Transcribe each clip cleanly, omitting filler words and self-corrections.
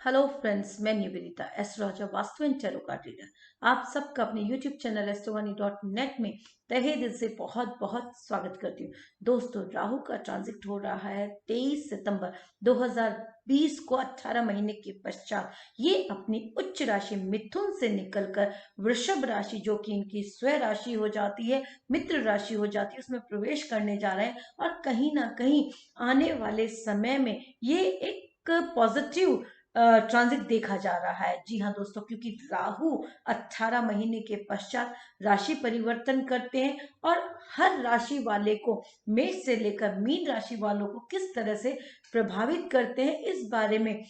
Hello friends, मैं Nivedita astrologer vastu and tarot card reader. आप सबका अपने यूट्यूब चैनल एस्ट्रोवानी.नेट में तहे दिल से बहुत बहुत स्वागत करती हूँ। दोस्तों, राहु का ट्रांजिट हो रहा है 23 सितंबर 2020 को 18 महीने के पश्चात। ये अपनी उच्च राशि मिथुन से निकलकर वृषभ राशि, जो कि इनकी स्व राशि हो जाती है, मित्र राशि हो जाती है, उसमें प्रवेश करने जा रहे हैं। और कहीं ना कहीं आने वाले समय में ये एक पॉजिटिव ट्रांजिट देखा जा रहा है। जी हाँ दोस्तों, क्योंकि राहु 18 महीने के पश्चात राशि परिवर्तन करते हैं और हर राशि वाले को, मेष से लेकर मीन राशि वालों को किस तरह से प्रभावित करते हैं, इस बारे में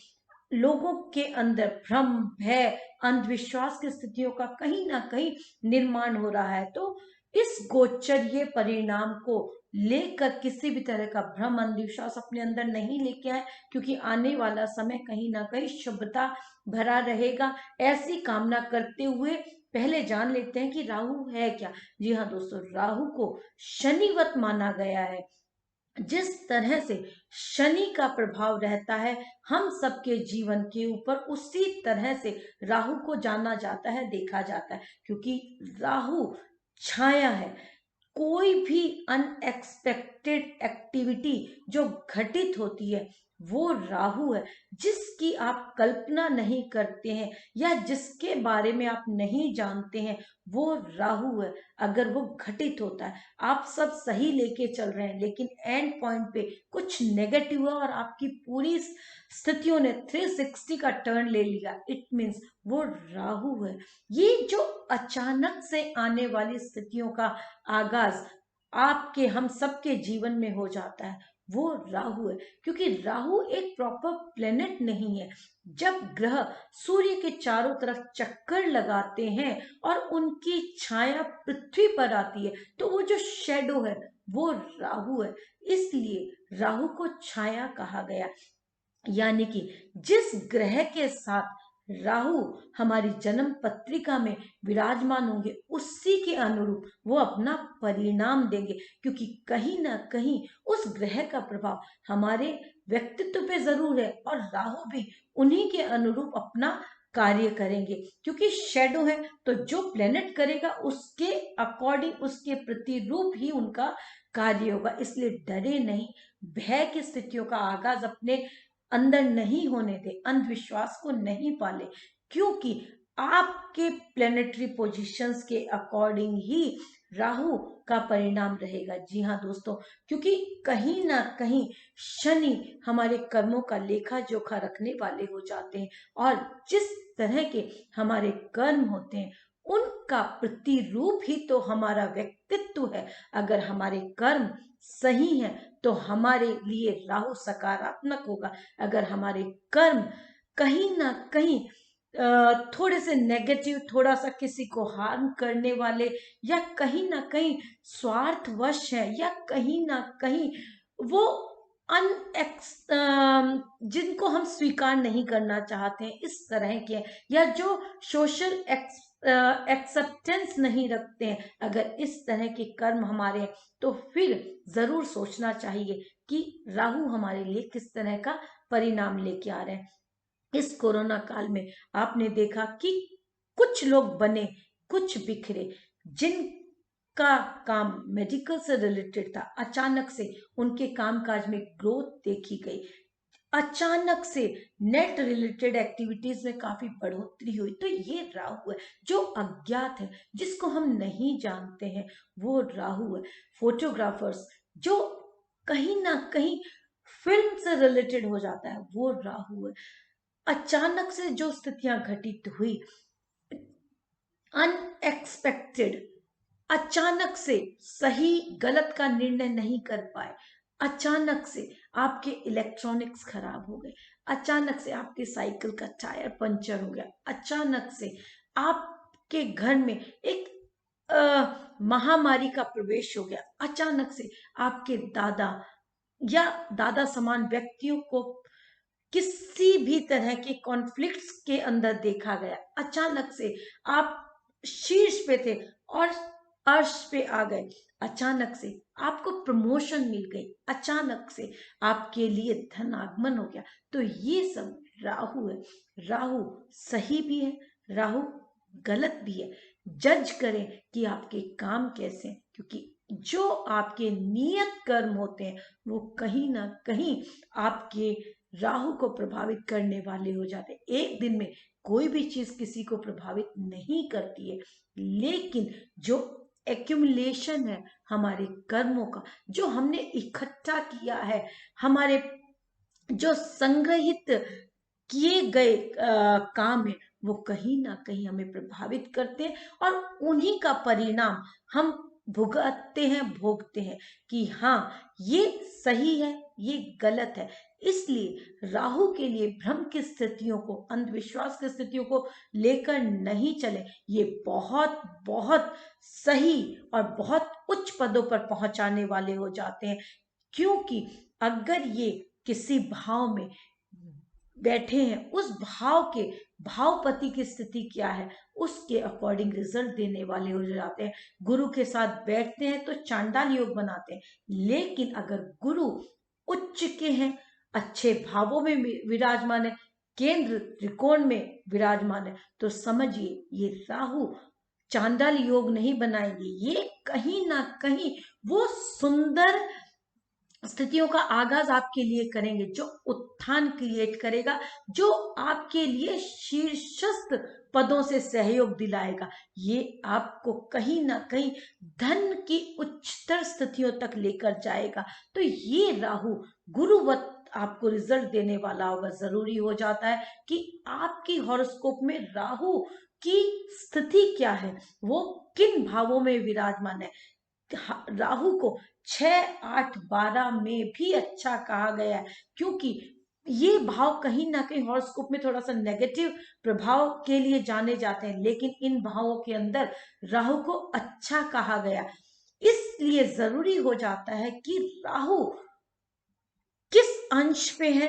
लोगों के अंदर भ्रम, भय, अंधविश्वास की स्थितियों का कहीं ना कहीं निर्माण हो रहा है। तो इस गोचरीय परिणाम को लेकर किसी भी तरह का भ्रम, अंधविश्वास अपने अंदर नहीं लेके आए, क्योंकि आने वाला समय कहीं ना कहीं शुभता भरा रहेगा, ऐसी कामना करते हुए पहले जान लेते हैं कि राहु है क्या। जी हाँ दोस्तों, राहु को शनिवत माना गया है। जिस तरह से शनि का प्रभाव रहता है हम सबके जीवन के ऊपर, उसी तरह से राहु को जाना जाता है, देखा जाता है, क्योंकि राहु छाया है। कोई भी अनएक्सपेक्टेड एक्टिविटी जो घटित होती है वो राहु है। जिसकी आप कल्पना नहीं करते हैं या जिसके बारे में आप नहीं जानते हैं, वो राहु है। अगर वो घटित होता है, आप सब सही लेके चल रहे हैं, लेकिन एंड पॉइंट पे कुछ नेगेटिव है और आपकी पूरी स्थितियों ने 360 का टर्न ले लिया, इट मीन्स वो राहु है। ये जो अचानक से आने वाली स्थितियों का आगाज आपके, हम सबके जीवन में हो जाता है, वो राहु है। क्योंकि राहु एक प्रॉपर प्लेनेट नहीं है। जब ग्रह सूर्य के चारों तरफ चक्कर लगाते हैं और उनकी छाया पृथ्वी पर आती है, तो वो जो शेडो है वो राहु है। इसलिए राहु को छाया कहा गया। यानी कि जिस ग्रह के साथ राहु हमारी जन्म पत्रिका में विराजमान होंगे, उसी के अनुरूप वो अपना परिणाम देंगे। क्योंकि कहीं ना कहीं उस ग्रह का प्रभाव हमारे व्यक्तित्व पे जरूर है और राहु भी उन्हीं के अनुरूप अपना कार्य करेंगे। क्योंकि शेडो है, तो जो प्लेनेट करेगा उसके अकॉर्डिंग, उसके प्रतिरूप ही उनका कार्य होगा। इसलिए डरे नहीं, भय की स्थितियों का आगाज अपने अंदर नहीं होने दे, अंधविश्वास को नहीं पाले, क्योंकि आपके प्लेनेटरी पोजीशंस के अकॉर्डिंग ही राहु का परिणाम रहेगा। जी हाँ दोस्तों, क्योंकि कहीं ना कहीं शनि हमारे कर्मों का लेखा जोखा रखने वाले हो जाते हैं और जिस तरह के हमारे कर्म होते हैं उनका प्रतिरूप ही तो हमारा व्यक्तित्व है। अगर हमारे कर्म सही हैं तो हमारे लिए राहु सकारात्मक होगा। अगर हमारे कर्म कहीं ना कहीं थोड़े से नेगेटिव, थोड़ा सा किसी को हार्म करने वाले, या कहीं ना कहीं स्वार्थवश है, या कहीं ना कहीं वो अनएक्स जिनको हम स्वीकार नहीं करना चाहते हैं, इस तरह के, या जो सोशल एक्सेप्टेंस नहीं रखते हैं, अगर इस तरह के कर्म हमारे हैं, तो फिर जरूर सोचना चाहिए कि राहु हमारे लिए किस तरह का परिणाम लेके आ रहे हैं। इस कोरोना काल में आपने देखा कि कुछ लोग बने, कुछ बिखरे। जिनका काम मेडिकल से रिलेटेड था, अचानक से उनके कामकाज में ग्रोथ देखी गई। अचानक से नेट रिलेटेड एक्टिविटीज में काफी बढ़ोतरी हुई। तो ये राहु है। जो अज्ञात है, जिसको हम नहीं जानते हैं, वो राहु है। फोटोग्राफर्स जो कहीं ना कहीं फिल्म से रिलेटेड हो जाता है, वो राहु है। अचानक से जो स्थितियां घटित हुई, अनएक्सपेक्टेड, अचानक से सही गलत का निर्णय नहीं कर पाए, अचानक से आपके इलेक्ट्रॉनिक्स खराब हो गए, अचानक से आपके साइकिल का टायर पंचर हो गया, अचानक से आपके घर में एक महामारी का प्रवेश हो गया, अचानक से आपके दादा या दादा समान व्यक्तियों को किसी भी तरह के कॉन्फ्लिक्ट्स के अंदर देखा गया, अचानक से आप शीर्ष पे थे और अर्श पे आ गए, अचानक से आपको प्रमोशन मिल गई, अचानक से आपके लिए धन आगमन हो गया। तो ये सब राहु है। राहु सही भी है, राहु गलत भी है। जज करें कि आपके काम कैसे हैं, क्योंकि जो आपके नियत कर्म होते हैं वो कहीं ना कहीं आपके राहु को प्रभावित करने वाले हो जाते हैं। एक दिन में कोई भी चीज किसी को प्रभावित नहीं करती है, लेकिन जो एक्यूमुलेशन है हमारे कर्मों का, जो हमने इकट्ठा किया है, हमारे जो संग्रहित किए गए काम है, वो कहीं ना कहीं हमें प्रभावित करते हैं और उन्हीं का परिणाम हम भुगतते हैं, भोगते हैं कि हाँ ये सही है, ये गलत है। इसलिए राहु के लिए भ्रम की स्थितियों को, अंधविश्वास की स्थितियों को लेकर नहीं चले। ये बहुत बहुत सही और बहुत उच्च पदों पर पहुंचाने वाले हो जाते हैं, क्योंकि अगर ये किसी भाव में बैठे हैं, उस भाव के भावपति की स्थिति क्या है उसके अकॉर्डिंग रिजल्ट देने वाले हो जाते हैं। गुरु के साथ बैठते हैं तो चांडाल योग बनाते हैं, लेकिन अगर गुरु उच्च के हैं, अच्छे भावों में विराजमान है, केंद्र त्रिकोण में विराजमान है, तो समझिए ये राहु चांडाल योग नहीं बनाएंगे। ये कहीं ना कहीं वो सुंदर स्थितियों का आगाज आपके लिए करेंगे, जो उत्थान क्रिएट करेगा, जो आपके लिए शीर्षस्थ पदों से सहयोग दिलाएगा। ये आपको कहीं ना कहीं धन की उच्चतर स्थितियों तक लेकर जाएगा। तो ये राहु गुरुवत आपको रिजल्ट देने वाला होगा। जरूरी हो जाता है कि आपकी हॉरोस्कोप में राहु की स्थिति क्या है, वो किन भावों में विराजमान है। राहु को 6, 8, 12 में भी अच्छा कहा गया है, क्योंकि ये भाव कहीं ना कहीं हॉरोस्कोप में थोड़ा सा नेगेटिव प्रभाव के लिए जाने जाते हैं, लेकिन इन भावों के अंदर राहु को अच्छा कहा गया। इसलिए जरूरी हो जाता है कि राहु किस अंश पे है,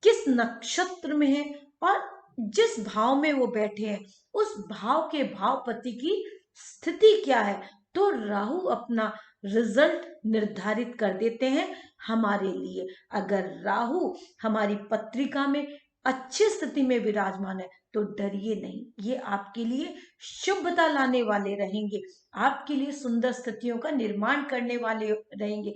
किस नक्षत्र में है और जिस भाव में वो बैठे हैं उस भाव के भावपति की स्थिति क्या है, तो राहु अपना रिजल्ट निर्धारित कर देते हैं हमारे लिए। अगर राहु हमारी पत्रिका में अच्छी स्थिति में विराजमान है तो डरिए नहीं, ये आपके लिए शुभता लाने वाले रहेंगे, आपके लिए सुंदर स्थितियों का निर्माण करने वाले रहेंगे।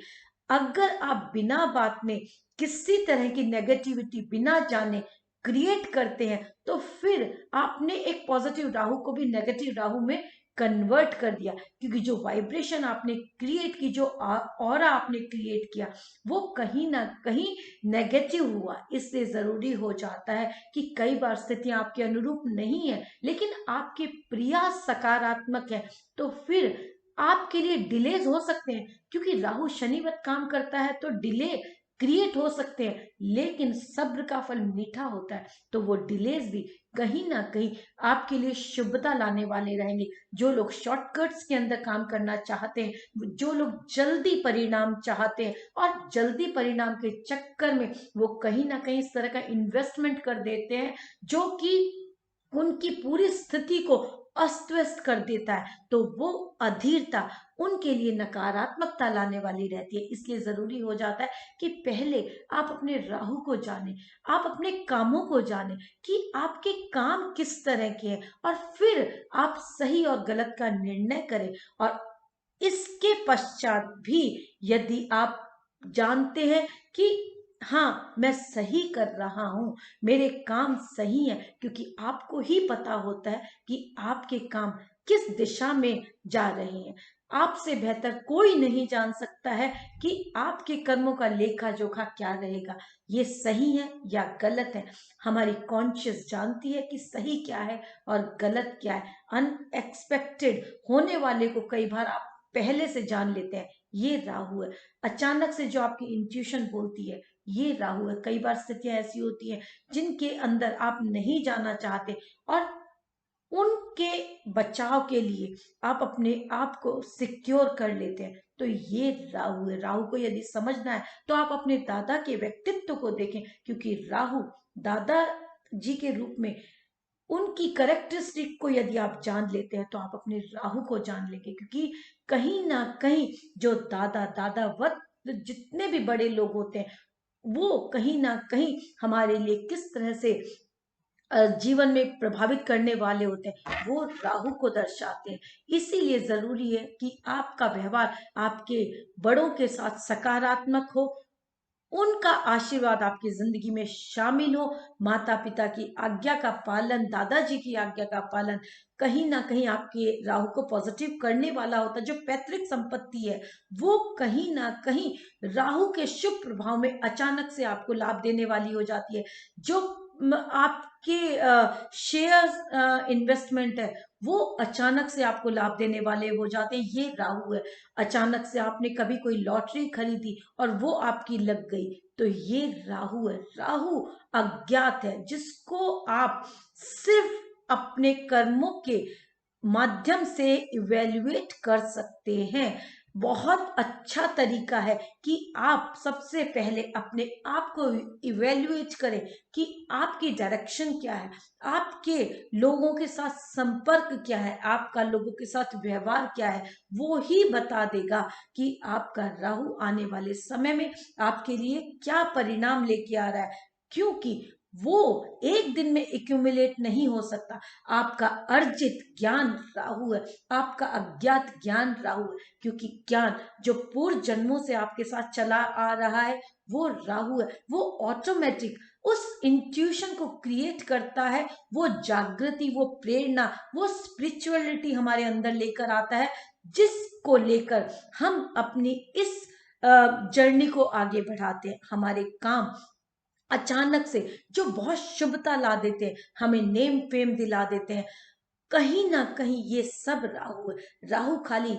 अगर आप बिना बात में किसी तरह की नेगेटिविटी बिना जाने क्रिएट करते हैं, तो फिर आपने एक पॉजिटिव राहु को भी नेगेटिव राहु में कन्वर्ट कर दिया, क्योंकि जो वाइब्रेशन आपने क्रिएट की, जो ऑरा आपने क्रिएट किया, वो कहीं ना कहीं नेगेटिव हुआ। इसलिए जरूरी हो जाता है कि कई बार स्थितियां आपके अनुरूप नहीं है, लेकिन आपके प्रयास सकारात्मक है, तो फिर आपके लिए डिलेज हो सकते हैं, क्योंकि राहु शनिवत काम करता है तो डिले क्रिएट हो सकते हैं, लेकिन सब्र का फल मीठा होता है, तो वो डिलेज भी कहीं ना कहीं आपके लिए शुभता लाने वाले रहेंगे। जो लोग शॉर्टकट्स के अंदर काम करना चाहते हैं, जो लोग जल्दी परिणाम चाहते हैं और जल्दी परिणाम के चक्कर में वो कहीं ना कहीं इस तरह का इन्वेस्टमेंट कर देते हैं जो कि उनकी पूरी स्थिति को अस्त व्यस्त कर देता है, तो वो अधीरता उनके लिए नकारात्मकता लाने वाली रहती है। इसलिए जरूरी हो जाता है कि पहले आप अपने राहु को जाने, आप अपने कामों को जाने कि आपके काम किस तरह के हैं, और फिर आप सही और गलत का निर्णय करें। और इसके पश्चात भी यदि आप जानते हैं कि हाँ मैं सही कर रहा हूं, मेरे काम सही हैं, क्योंकि आपको ही पता होता है कि आपके काम किस दिशा में जा रहे हैं। आपसे बेहतर कोई नहीं जान सकता है कि आपके कर्मों का लेखा जोखा क्या रहेगा, ये सही है या गलत है। हमारी कॉन्शियस जानती है कि सही क्या है और गलत क्या है। अनएक्सपेक्टेड होने वाले को कई बार आप पहले से जान लेते हैं, ये राहु है। अचानक से जो आपकी इंट्यूशन बोलती है, ये राहु है। कई बार स्थितियां ऐसी होती हैं जिनके अंदर आप नहीं जाना चाहते, और उनके बचाव के लिए आप अपने आप को सिक्योर कर लेते हैं, तो ये राहु है। राहु को यदि समझना है तो आप अपने दादा के व्यक्तित्व को देखें, क्योंकि राहु दादा जी के रूप में उनकी करेक्टरिस्टिक को यदि आप जान लेते हैं तो आप अपने राहु को जान लेंगे, क्योंकि कहीं ना कहीं जो दादा दादावत जितने भी बड़े लोग होते हैं, वो कहीं ना कहीं हमारे लिए किस तरह से जीवन में प्रभावित करने वाले होते हैं, वो राहु को दर्शाते हैं। इसीलिए जरूरी है कि आपका व्यवहार आपके बड़ों के साथ सकारात्मक हो, उनका आशीर्वाद आपकी जिंदगी में शामिल हो, माता पिता की आज्ञा का पालन, दादाजी की आज्ञा का पालन कहीं ना कहीं आपके राहु को पॉजिटिव करने वाला होता है। जो पैतृक संपत्ति है वो कहीं ना कहीं राहु के शुभ प्रभाव में अचानक से आपको लाभ देने वाली हो जाती है। जो आपके शेयर इन्वेस्टमेंट है वो अचानक से आपको लाभ देने वाले हो जाते हैं, ये राहु है। अचानक से आपने कभी कोई लॉटरी खरीदी और वो आपकी लग गई, तो ये राहु है। राहु अज्ञात है, जिसको आप सिर्फ अपने कर्मों के माध्यम से इवेल्युएट कर सकते हैं। बहुत अच्छा तरीका है कि आप सबसे पहले अपने आप को इवेल्युएट करें कि आपकी डायरेक्शन क्या है, आपके लोगों के साथ संपर्क क्या है, आपका लोगों के साथ व्यवहार क्या है। वो ही बता देगा कि आपका राहु आने वाले समय में आपके लिए क्या परिणाम लेके आ रहा है, क्योंकि वो एक दिन में एक्यूमुलेट नहीं हो सकता। आपका अर्जित ज्ञान राहु है, आपका अज्ञात ज्ञान राहु है, क्योंकि ज्ञान जो पूर्व जन्मों से आपके साथ चला आ रहा है वो राहु है। वो ऑटोमेटिक उस इंट्यूशन को क्रिएट करता है, वो जागृति, वो प्रेरणा, वो स्पिरिचुअलिटी हमारे अंदर लेकर आता है, जिसको लेकर हम अपनी इस जर्नी को आगे बढ़ाते हैं। हमारे काम अचानक से जो बहुत शुभता ला देते हैं, हमें नेम फेम दिला देते हैं, कहीं ना कहीं ये सब राहु है। राहु खाली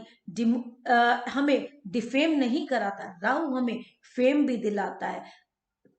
हमें डिफेम नहीं कराता, राहु हमें फेम भी दिलाता है।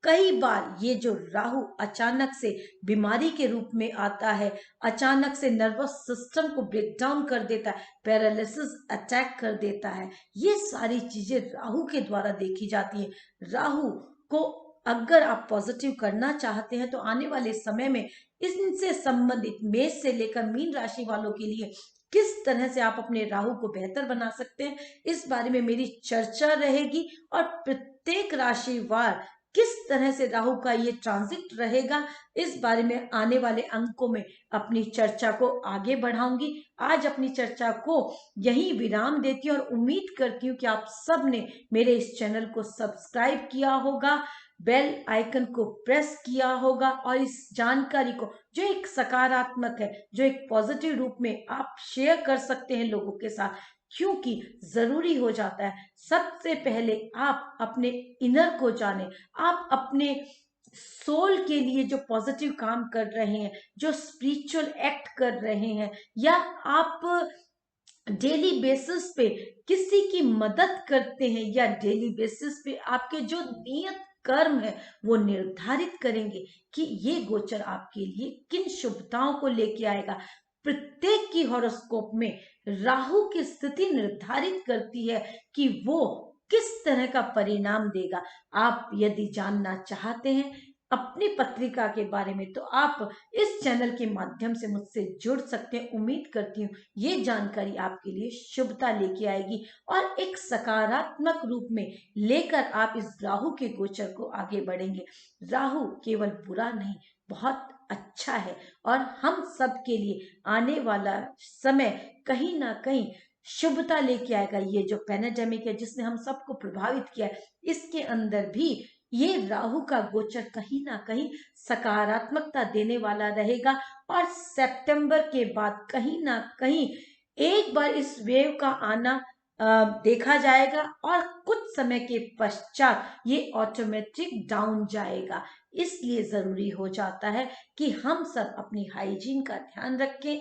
कई बार ये जो राहु अचानक से बीमारी के रूप में आता है, अचानक से नर्वस सिस्टम को ब्रेक डाउन कर देता है, पैरालिसिस अटैक कर देता है, ये सारी चीजें राहु के द्वारा देखी जाती है। राहु को अगर आप पॉजिटिव करना चाहते हैं तो आने वाले समय में इनसे संबंधित मेष से लेकर मीन राशि वालों के लिए किस तरह से आप अपने राहु को बेहतर बना सकते हैं, इस बारे में मेरी चर्चा रहेगी। और प्रत्येक राशिवार किस तरह से राहु का ये ट्रांजिट रहेगा, इस बारे में आने वाले अंकों में अपनी चर्चा को आगे बढ़ाऊंगी। आज अपनी चर्चा को यहीं विराम देती हूँ और उम्मीद करती हूँ कि आप सब ने मेरे इस चैनल को सब्सक्राइब किया होगा, बेल आइकन को प्रेस किया होगा, और इस जानकारी को जो एक सकारात्मक है, जो एक पॉजिटिव रूप में आप शेयर कर सकते हैं लोगों के साथ, क्योंकि जरूरी हो जाता है सबसे पहले आप अपने इनर को जाने, आप अपने सोल के लिए जो पॉजिटिव काम कर रहे हैं, जो स्पिरिचुअल एक्ट कर रहे हैं, या आप डेली बेसिस पे किसी की मदद करते हैं, या डेली बेसिस पे आपके जो नियत कर्म है वो निर्धारित करेंगे कि ये गोचर आपके लिए किन शुभताओं को लेके आएगा। प्रत्येक की हॉरोस्कोप में राहु की स्थिति निर्धारित करती है कि वो किस तरह का परिणाम देगा। आप यदि जानना चाहते हैं अपनी पत्रिका के बारे में तो आप इस चैनल के माध्यम से मुझसे जुड़ सकते हैं। उम्मीद करती हूँ ये जानकारी आपके लिए शुभता लेके आएगी और एक सकारात्मक रूप में लेकर आप इस राहु के गोचर को आगे बढ़ेंगे। राहु केवल बुरा नहीं, बहुत अच्छा है, और हम सब के लिए आने वाला समय कहीं ना कहीं शुभता लेके आएगा। ये जो पैंडेमिक है जिसने हम सबको प्रभावित किया है, इसके अंदर भी ये राहु का गोचर कहीं ना कहीं सकारात्मकता देने वाला रहेगा। और सितंबर के बाद कहीं ना कहीं एक बार इस वेव का आना देखा जाएगा, और कुछ समय के पश्चात ये ऑटोमेटिक डाउन जाएगा। इसलिए जरूरी हो जाता है कि हम सब अपनी हाइजीन का ध्यान रखें,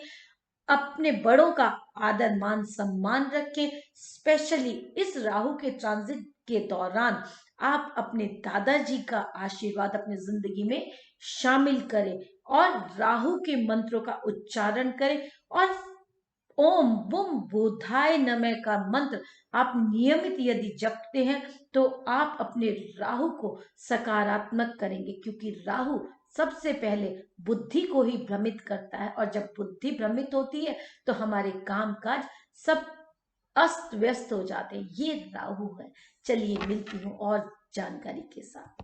अपने बड़ों का आदर मान सम्मान रखें। स्पेशली इस राहु के ट्रांजिट के दौरान आप अपने दादाजी का आशीर्वाद अपनी जिंदगी में शामिल करें, और राहु के मंत्रों का उच्चारण करें, और ओम बुम बुधाय नमः का मंत्र आप नियमित यदि जपते हैं तो आप अपने राहु को सकारात्मक करेंगे, क्योंकि राहु सबसे पहले बुद्धि को ही भ्रमित करता है, और जब बुद्धि भ्रमित होती है तो हमारे काम काज सब अस्त व्यस्त हो जाते हैं। ये राहु है। चलिए मिलती हूँ और जानकारी के साथ।